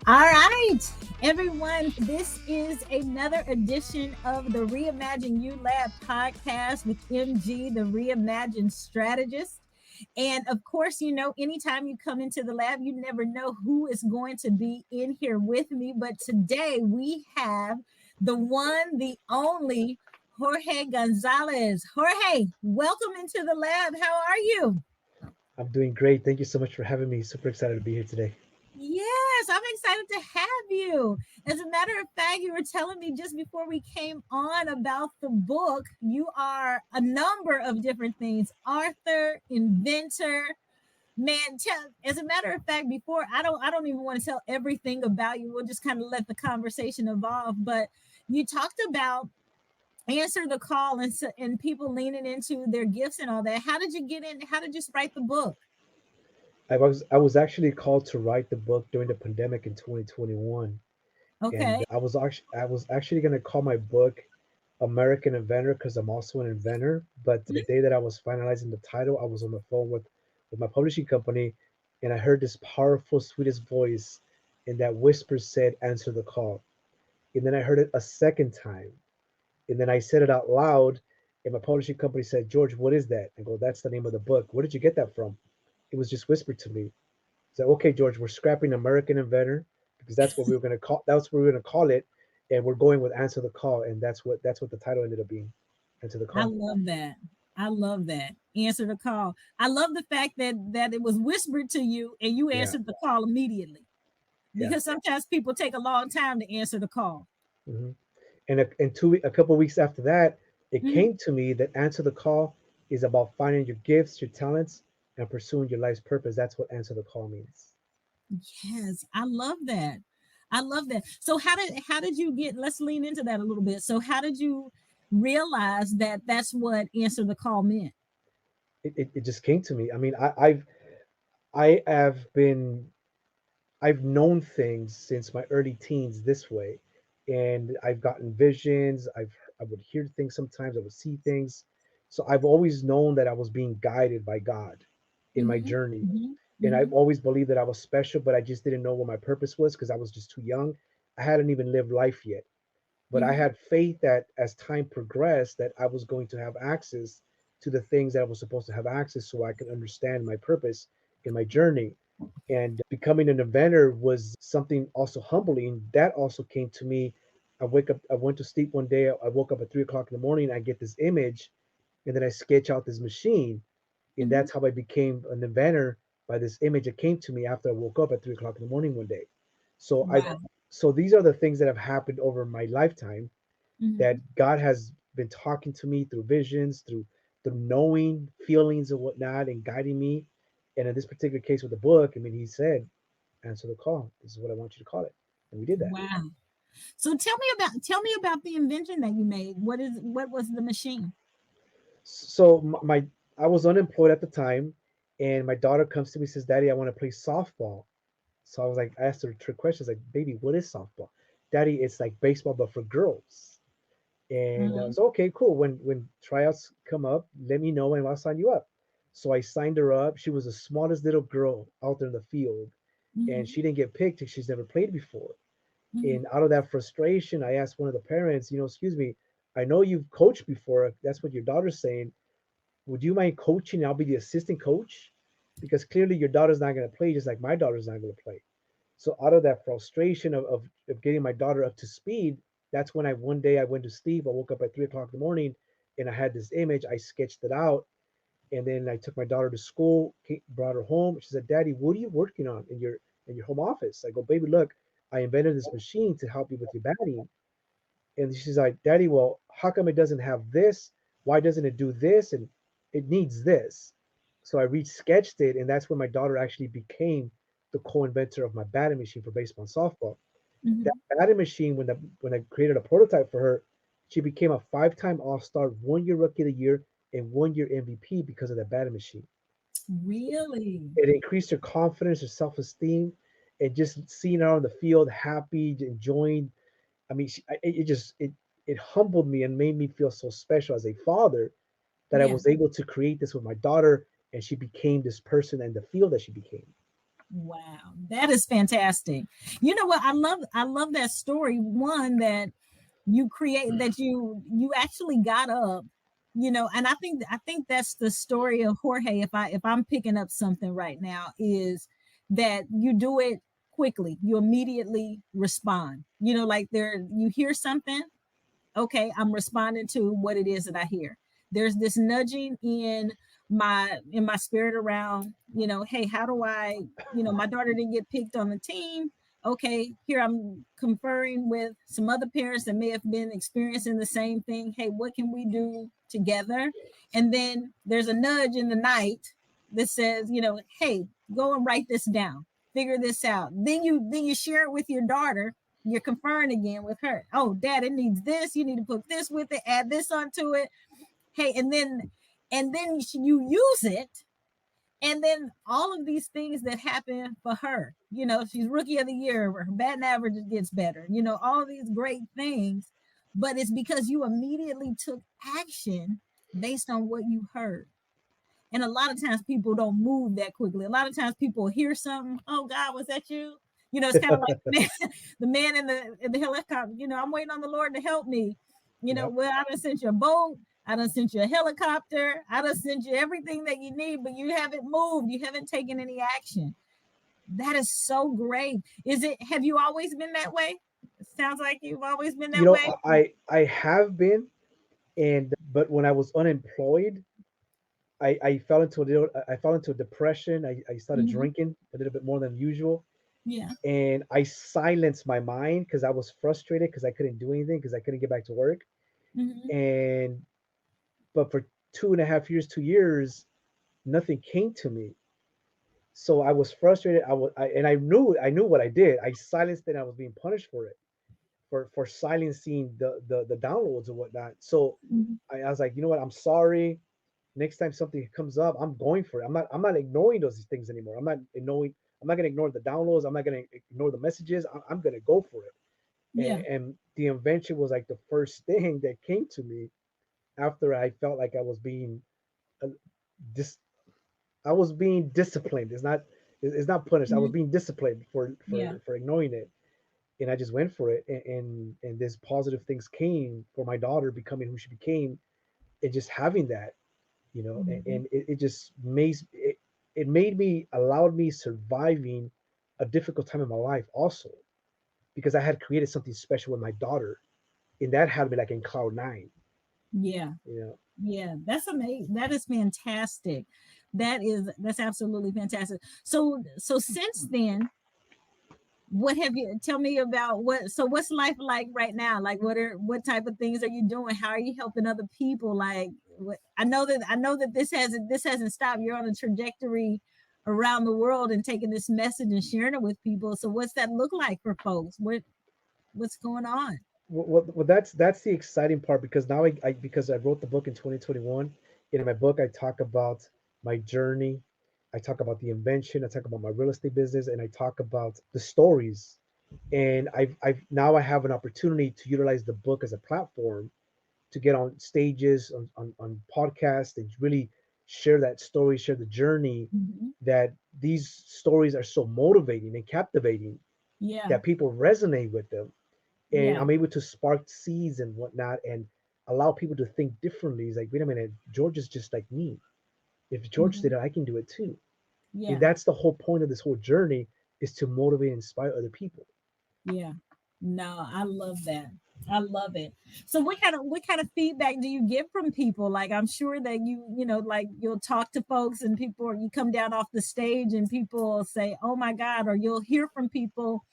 All right, everyone, this is another edition of the Reimagine You Lab podcast with MG, the Reimagined Strategist. And of course, anytime you come into the lab, you never know who is going to be in here with me. But today we have the one, the only Jorge Gonzalez. Jorge, welcome into the lab. How are you? I'm doing great. Thank you so much for having me. Super excited to be here today. Yes, I'm excited to have you. As a matter of fact, you were telling me just before we came on about the book. You are a number of different things: author, inventor. Man, as a matter of fact, before I don't even want to tell everything about you. We'll just kind of let the conversation evolve. But you talked about answer the call and people leaning into their gifts and all that. How did you get in? How did you write the book? I was actually called to write the book during the pandemic in 2021, and Okay. I was actually going to call my book American Inventor because I'm also an inventor. But the day that I was finalizing the title, I was on the phone with my publishing company, and I heard this powerful, sweetest voice, and that whisper said, "Answer the call." And then I heard it a second time, and then I said it out loud, and my publishing company said, "George, what is that?" I go, "That's the name of the book. Where did you get that from?" It was just whispered to me. So, okay, George, we're scrapping American Inventor because that's what we were going to call. That's what we were going to call it, and we're going with Answer the Call, and that's what the title ended up being, Answer the I Call. love that. I love that. Answer the call. I love the fact that it was whispered to you and you Yeah, answered the call immediately. yeah. Because sometimes people take a long time to answer the call. hmm And a couple of weeks after that, it Mhm. came to me that Answer the Call is about finding your gifts, your talents, and pursuing your life's purpose. That's what Answer the Call means. Yes, I love that. I love that. So how did you get? Let's lean into that a little bit. So how did you realize that that's what answer the call meant? It just came to me. I mean, I have been I've known things since my early teens this way, and I've gotten visions. I would hear things sometimes. I would see things. So I've always known that I was being guided by God in my Mm-hmm. journey, Mm-hmm. and I've Mm-hmm. always believed that I was special, but I just didn't know what my purpose was because I was just too young. I hadn't even lived life yet, but I Mm-hmm. had faith that as time progressed, that I was going to have access to the things that I was supposed to have access, so I could understand my purpose in my journey. And becoming an inventor was something also humbling. That also came to me. I went to sleep one day. I woke up at 3 o'clock in the morning. I get this image, and then I sketch out this machine, and Mm-hmm. that's how I became an inventor by this image that came to me after I woke up at 3 o'clock in the morning one day. So I, Wow. so these are the things that have happened over my lifetime that Mm-hmm. God has been talking to me through visions, through knowing feelings and whatnot, and guiding me. And in this particular case with the book, I mean, He said, "Answer the call. This is what I want you to call it," and we did that. Wow. So tell me about the invention that you made. What was the machine? So my I was unemployed at the time, and my daughter comes to me and says, "Daddy, I want to play softball." So I was like, I asked her a trick questions like, "Baby, what is softball?" "Daddy, it's like baseball but for girls." And I Mm-hmm. was okay, cool. When tryouts come up, let me know and I'll sign you up. So I signed her up. She was the smallest little girl out there in the field, and Mm-hmm. she didn't get picked because she's never played before. Mm-hmm. And out of that frustration, I asked one of the parents, "Excuse me, I know you've coached before. That's what your daughter's saying. Would you mind coaching? I'll be the assistant coach because clearly your daughter's not going to play just like my daughter's not going to play." So out of that frustration of getting my daughter up to speed, that's when one day I went to sleep. I woke up at 3 o'clock in the morning, and I had this image. I sketched it out, and then I took my daughter to school, brought her home. She said, "Daddy, what are you working on in your home office?" I go, "Baby, look, I invented this machine to help you with your batting." And she's like, "Daddy, well, how come it doesn't have this? Why doesn't it do this? And it needs this." So I re-sketched it, and that's when my daughter actually became the co-inventor of my batting machine for baseball and softball. That Mm-hmm. batting machine, when I created a prototype for her, she became a five-time All-Star, 1 year Rookie of the Year, and 1 year MVP because of that batting machine. Really? It increased her confidence, her self-esteem, and just seeing her on the field, happy, enjoying. I mean, it humbled me and made me feel so special as a father that I Yeah. was able to create this with my daughter, and she became this person and the field that she became. Wow, that is fantastic. You know what? I love that story. One that you create that you actually got up, and I think that's the story of Jorge. If I'm picking up something right now, is that you do it quickly. You immediately respond. Like you hear something, okay, I'm responding to what it is that I hear. There's this nudging in my spirit around, hey, how do I, my daughter didn't get picked on the team. Okay, here I'm conferring with some other parents that may have been experiencing the same thing. Hey, what can we do together? And then there's a nudge in the night that says, hey, go and write this down, figure this out. Then you share it with your daughter. You're conferring again with her. Oh, dad, it needs this. You need to put this with it, add this onto it. Hey, and then you use it. And then all of these things that happen for her, she's rookie of the year, her batting average gets better, all of these great things. But it's because you immediately took action based on what you heard. And a lot of times people don't move that quickly. A lot of times people hear something, oh God, was that you? It's kind of like the man in the helicopter, I'm waiting on the Lord to help me. Yep. Well, I done sent you a boat, I done sent you a helicopter, I done sent you everything that you need, but you haven't moved, you haven't taken any action. That is so great. Have you always been that way? It sounds like you've always been You that know, way. I have been, and but when I was unemployed, I fell into a depression. I started Hmm. drinking a little bit more than usual, Yeah. and I silenced my mind because I was frustrated because I couldn't do anything because I couldn't get back to work. Hmm. And but for 2.5 years, 2 years, nothing came to me. So I was frustrated. And I knew what I did. I silenced it. And I was being punished for it, for silencing the downloads and whatnot. So Hmm. I was like, you know what? I'm sorry. Next time something comes up, I'm going for it. I'm not ignoring those things anymore. I'm not gonna ignore the downloads. I'm not gonna ignore the messages. I'm gonna go for it. Yeah. And the invention was like the first thing that came to me after I felt like uh, dis I was being disciplined. It's not punished. I was Hmm. being disciplined for Yeah. ignoring it, and I just went for it. And this positive things came for my daughter becoming who she became, and just having that, Hmm. and it just made me allowed me surviving a difficult time in my life also because I had created something special with my daughter, and that had me like in cloud nine. Yeah. You know, Yeah, that's amazing. That is fantastic. That's absolutely fantastic. So since then, what have you tell me about what's life like right now? Like what type of things are you doing? How are you helping other people? Like I know that this hasn't stopped. You're on a trajectory around the world and taking this message and sharing it with people. So what's that look like for folks? What's going on? well, that's the exciting part because now because I wrote the book in 2021. And in my book, I talk about my journey. I talk about the invention. I talk about my real estate business, and I talk about the stories. And I've now I have an opportunity to utilize the book as a platform to get on stages, on podcasts, and really share that story, share the journey. Hmm. That these stories are so motivating and captivating Yeah. that people resonate with them, and Yeah. I'm able to spark seeds and whatnot, and allow people to think differently. It's like, wait a minute, George is just like me. If George did Hmm. it, I can do it too. And Yeah. that's the whole point of this whole journey, is to motivate and inspire other people. Yeah. No, I love that. I love it. So what kind of feedback do you get from people? Like I'm sure that like you'll talk to folks and people, or you come down off the stage and people say, "Oh my God," or you'll hear from people,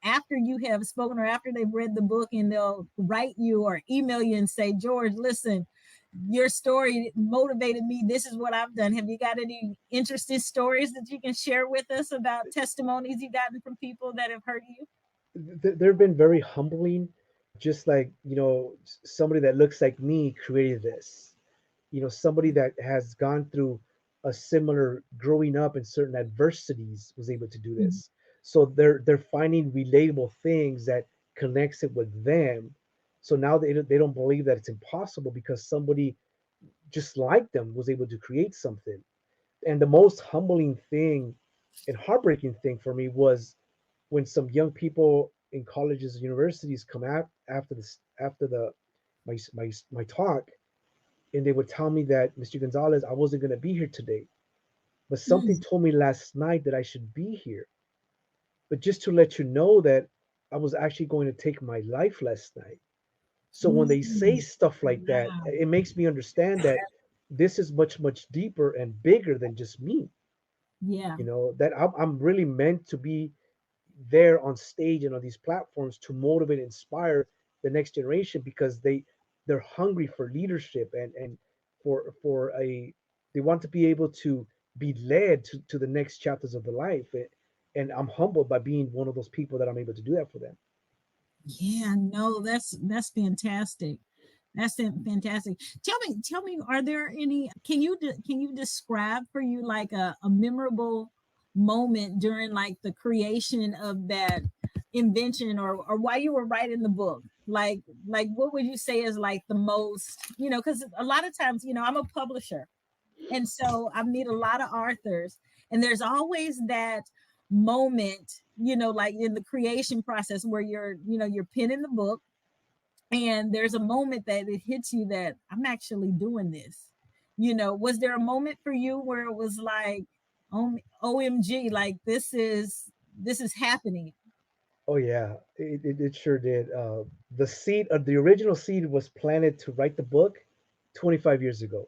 after you have spoken or after they've read the book, and they'll write you or email you and say, "George, listen, your story motivated me. This is what I've done." Have you got any interesting stories that you can share with us about testimonies you've gotten from people that have heard you? They've been very humbling. Just like, somebody that looks like me created this. Somebody that has gone through a similar growing up in certain adversities was able to do Mhm. this. So they're finding relatable things that connects it with them. So now they don't believe that it's impossible because somebody just like them was able to create something. And the most humbling thing and heartbreaking thing for me was when some young people in colleges and universities come out after this after the my talk, and they would tell me that, Mr. Gonzalez, I wasn't going to be here today, but something Mm, told me last night that I should be here. But just to let you know that I was actually going to take my life last night. So when they say mm. stuff like that, Wow. it makes me understand that this is much, much deeper and bigger than just me. Yeah. That I'm really meant to be there on stage and on these platforms to motivate and inspire the next generation, because they're hungry for leadership, and for a they want to be able to be led to the next chapters of the life. And I'm humbled by being one of those people that I'm able to do that for them. Yeah, no, that's fantastic. That's fantastic. Tell me, are there any? Can you describe for you like a memorable moment during like the creation of that invention, or while you were writing the book? Like what would you say is like the most? Because a lot of times, I'm a publisher, and so I meet a lot of authors, and there's always that moment, like in the creation process where you're penning the book, and there's a moment that it hits you that I'm actually doing this. Was there a moment for you where it was like, OMG, like this is happening? Oh yeah, it sure did. The seed of the original seed was planted to write the book 25 years ago.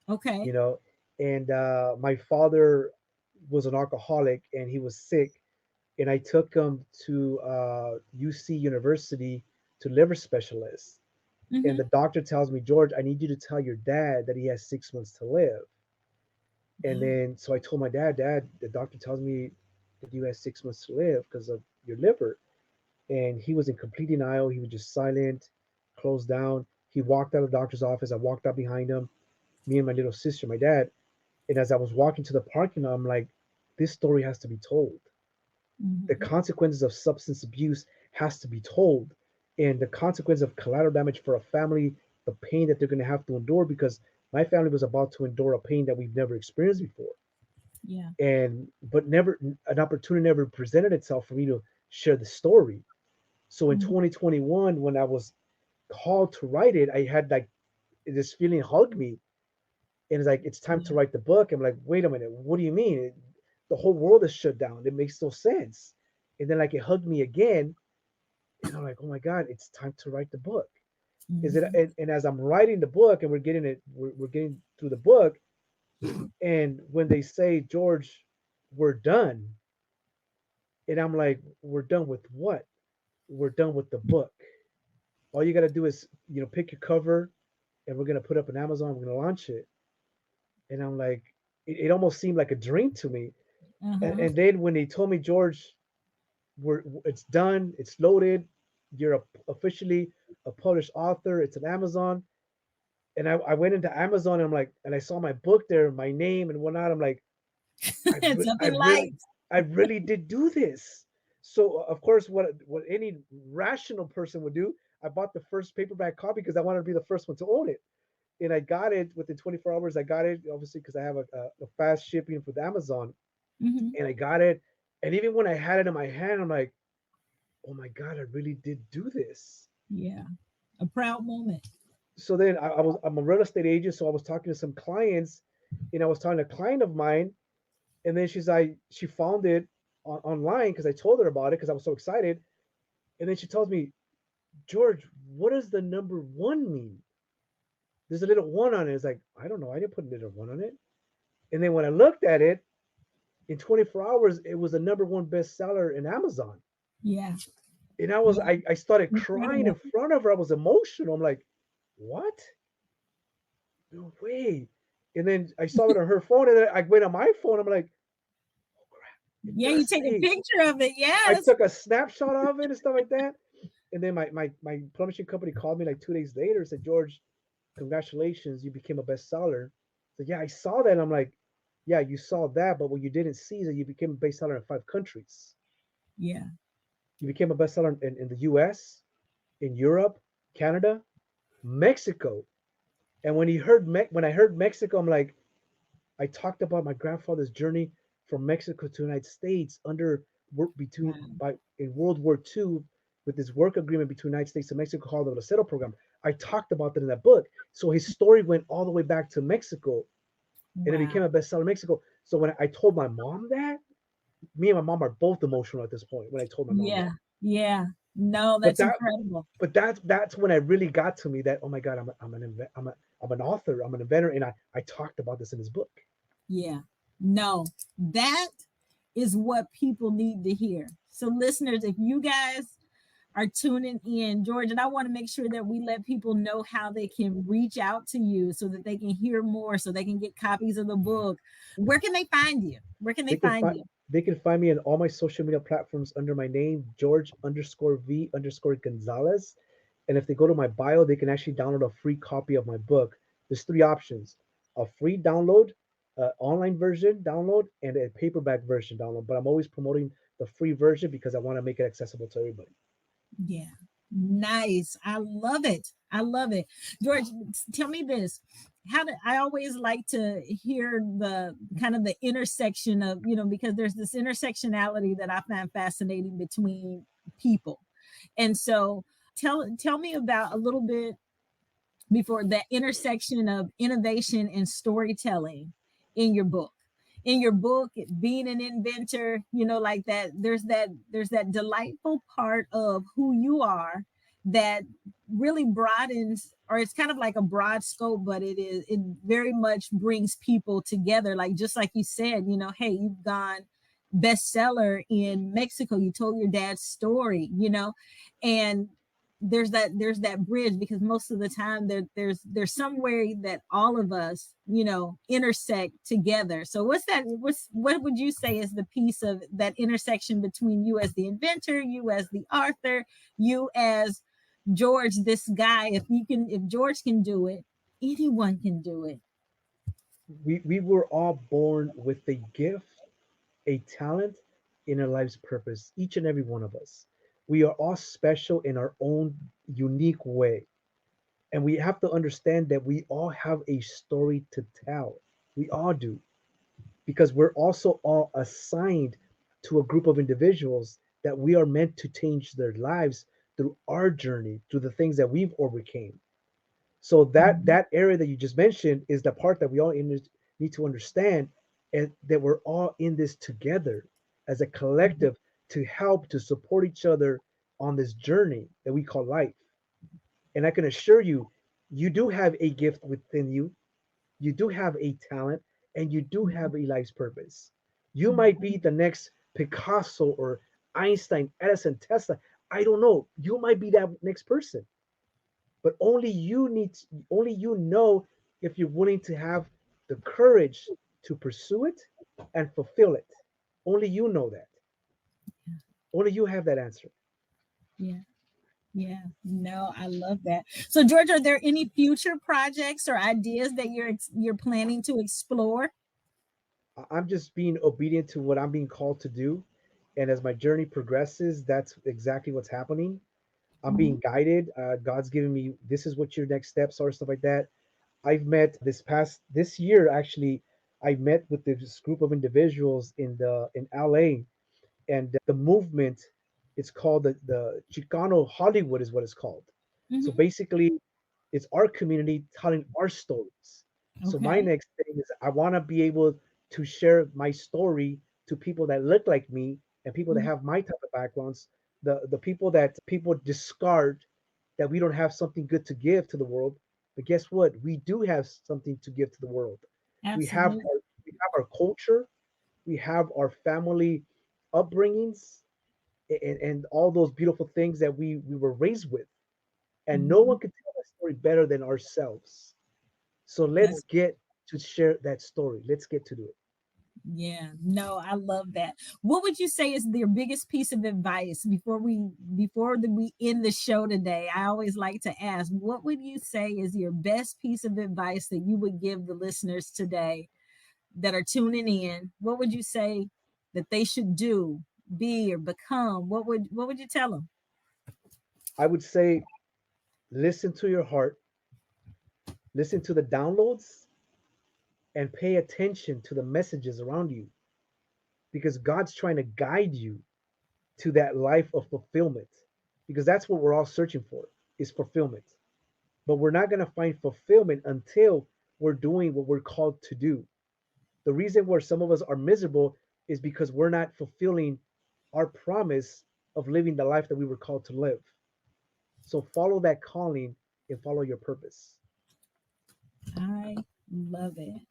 you Okay. know and my father was an alcoholic, and he was sick, and I took him to UC University to liver specialist. And Mm-hmm. the doctor tells me, George, I need you to tell your dad that he has 6 months to live. And Wow. then so I told my dad, the doctor tells me that you have 6 months to live because of your liver. And he was in complete denial. He was just silent, closed down. He walked out of the doctor's office. I walked out behind him, me and my little sister, my dad. And as I was walking to the parking lot, I'm like, this story has to be told. The Mm-hmm. consequences of substance abuse has to be told, and the consequence of collateral damage for a family, the pain that they're going to have to endure, because my family was about to endure a pain that we've never experienced before. Yeah. And but never an opportunity never presented itself for me to share the story. So in Mm-hmm. 2021, when I was called to write it, I had like this feeling hug me, and it's like, it's time to Yeah. write the book. I'm like, wait a minute, what do you mean? The whole world is shut down. It makes no sense. And then like it hugged me again, and I'm like, oh my god, it's time to write the book. Is it? Mm-hmm. And as I'm writing the book, and we're getting through the book, and when they say, George, we're done, and I'm like, we're done with what? We're done with the book. All you got to do is pick your cover, and we're gonna put up on Amazon. We're gonna launch it. And I'm like, it almost seemed like a dream to me. And, Uh-huh. and then when they told me, George, it's done, it's loaded, you're officially a published author, it's an Amazon. And I went into Amazon, and I'm like, and I saw my book there, my name and whatnot. I'm like, I, It's re- up I in really, lights. I really did do this. So of course, what any rational person would do, I bought the first paperback copy because I wanted to be the first one to own it. And I got it within 24 hours. I got it, obviously, because I have a fast shipping with Amazon, Mm-hmm. and I got it. And even when I had it in my hand, I'm like, oh my god, I really did do this. Yeah. A proud moment. So then I'm a real estate agent, so I was talking to some clients, and I was talking to a client of mine, and then she found it online because I told her about it because I was so excited, and then she tells me, George, what does the number one mean? There's a little one on it. It's like, I don't know, I didn't put a little one on it. And then when I looked at it, in 24 hours, it was the number one bestseller in Amazon. Yeah. And Yeah. I started crying in Incredible. front of her. I was emotional. I'm like, what? No way. And then I saw it on her phone, and then I went on my phone. I'm like, oh crap, it Yeah, you does take a say. picture of it. I Yes. took a snapshot of it and stuff like that. And then my publishing company called me like 2 days later and said, George, congratulations, you became a bestseller. So yeah, I saw that. And I'm like, yeah, you saw that, but what you didn't see is that you became a bestseller in 5 countries. Yeah. You became a bestseller in the US, in Europe, Canada, Mexico. And when I heard Mexico, I'm like, I talked about my grandfather's journey from Mexico to the United States under work between Wow. by in World War II, with this work agreement between the United States and Mexico called the Settle program. I talked about that in that book. So his story went all the way back to Mexico, and it Wow. became a bestseller in Mexico. So when I told my mom that, me and my mom are both emotional at this point when I told my mom Yeah. that. Yeah. No, But that's that incredible. but that's when it really got to me that, oh my god, I'm an author, I'm an inventor, and I talked about this in this book. Yeah. No, that is what people need to hear. So, listeners, if you guys are tuning in, George, and I want to make sure that we let people know how they can reach out to you so that they can hear more, so they can get copies of the book. Where can they find you? Where can they They can find find you? they can find me on all my social media platforms under my name, George underscore V underscore Gonzalez. And if they go to my bio, they can actually download a free copy of my book. There's three options: a free download, online version download, and a paperback version download. But I'm always promoting the free version because I want to make it accessible to everybody. Yeah. Nice. I love it. I love it. George, tell me this. How do I always like to hear the kind of the intersection of, because there's this intersectionality that I find fascinating between people. And so tell me about a little bit before that intersection of innovation and storytelling in your book. In your book, being an inventor, like that, there's that delightful part of who you are that really broadens, or it's kind of like a broad scope, but it very much brings people together. Like, just like you said, hey, you've gone bestseller in Mexico. You told your dad's story, and there's that bridge, because most of the time there's somewhere that all of us intersect together. So what would you say is the piece of that intersection between you as the inventor, you as the author, you as George, this guy? If George can do it, anyone can do it. We were all born with a gift, a talent, in our life's purpose, each and every one of us. We are all special in our own unique way. And we have to understand that we all have a story to tell. We all do, because we're also all assigned to a group of individuals that we are meant to change their lives through our journey, through the things that we've overcame. So Mhm. that area that you just mentioned is the part that we all need to understand, and that we're all in this together as a collective to help to support each other on this journey that we call life. And I can assure you, you do have a gift within you, you do have a talent, and you do have a life's purpose. You might be the next Picasso or Einstein, Edison, Tesla. I don't know. You might be that next person, but only you know if you're willing to have the courage to pursue it and fulfill it. Only you know that. Only you have that answer. Yeah. Yeah, no, I love that. So, George, are there any future projects or ideas that you're planning to explore? I'm just being obedient to what I'm being called to do. And as my journey progresses, that's exactly what's happening. I'm being Mhm. guided. God's giving me, this is what your next steps are, stuff like that. I've met this year actually. I met with this group of individuals in LA, and the movement, it's called the Chicano Hollywood is what it's called. So Mhm. basically, it's our community telling our stories. So my Okay. next thing is I want to be able to share my story to people that look like me and people that Mhm. have my type of backgrounds, the people that people discard, that we don't have something good to give to the world. But guess what? We do have something to give to the world. We have Absolutely. our culture, we have our family upbringings, and all those beautiful things that we were raised with. And no one Mhm. can tell that story better than ourselves. So let's That's get to share that story. Let's get to do it. Yeah. No, I love that. What would you say is your biggest piece of advice before we end the show today? I always like to ask, what would you say is your best piece of advice that you would give the listeners today that are tuning in? What would you say that they should do, be, or become? What would you tell them? I would say listen to your heart, listen to the downloads, and pay attention to the messages around you. because God's trying to guide you to that life of fulfillment, because that's what we're all searching for, is fulfillment. But we're not going to find fulfillment until we're doing what we're called to do. The reason where some of us are miserable is because we're not fulfilling our promise of living the life that we were called to live. So follow that calling and follow your purpose. I love it.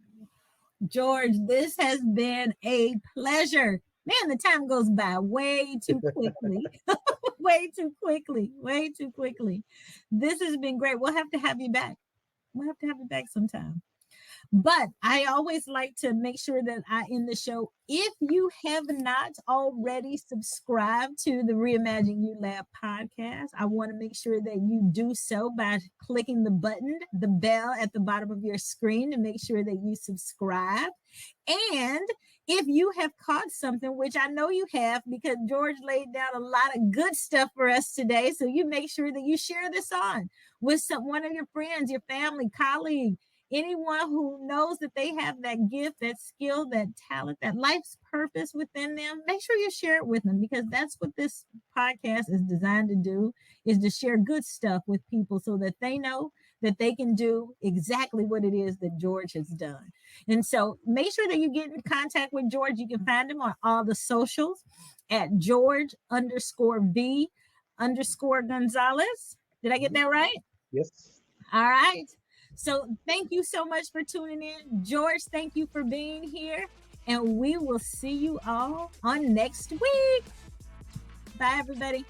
George, this has been a pleasure. Man, the time goes by way too quickly. Way too quickly. Way too quickly. This has been great. We'll have to have you back. We'll have to have you back sometime. But I always like to make sure that I end the show. If you have not already subscribed to the Reimagine You Lab podcast, I want to make sure that you do so by clicking the button, the bell at the bottom of your screen to make sure that you subscribe. And if you have caught something, which I know you have, because George laid down a lot of good stuff for us today, so you make sure that you share this on with one of your friends, your family, colleague, anyone who knows that they have that gift, that skill, that talent, that life's purpose within them. Make sure you share it with them, because that's what this podcast is designed to do, is to share good stuff with people so that they know that they can do exactly what it is that George has done. And so make sure that you get in contact with George. You can find him on all the socials at George_V_Gonzalez. Did I get that right? Yes. All right. So thank you so much for tuning in. George, thank you for being here. And we will see you all on next week. Bye, everybody.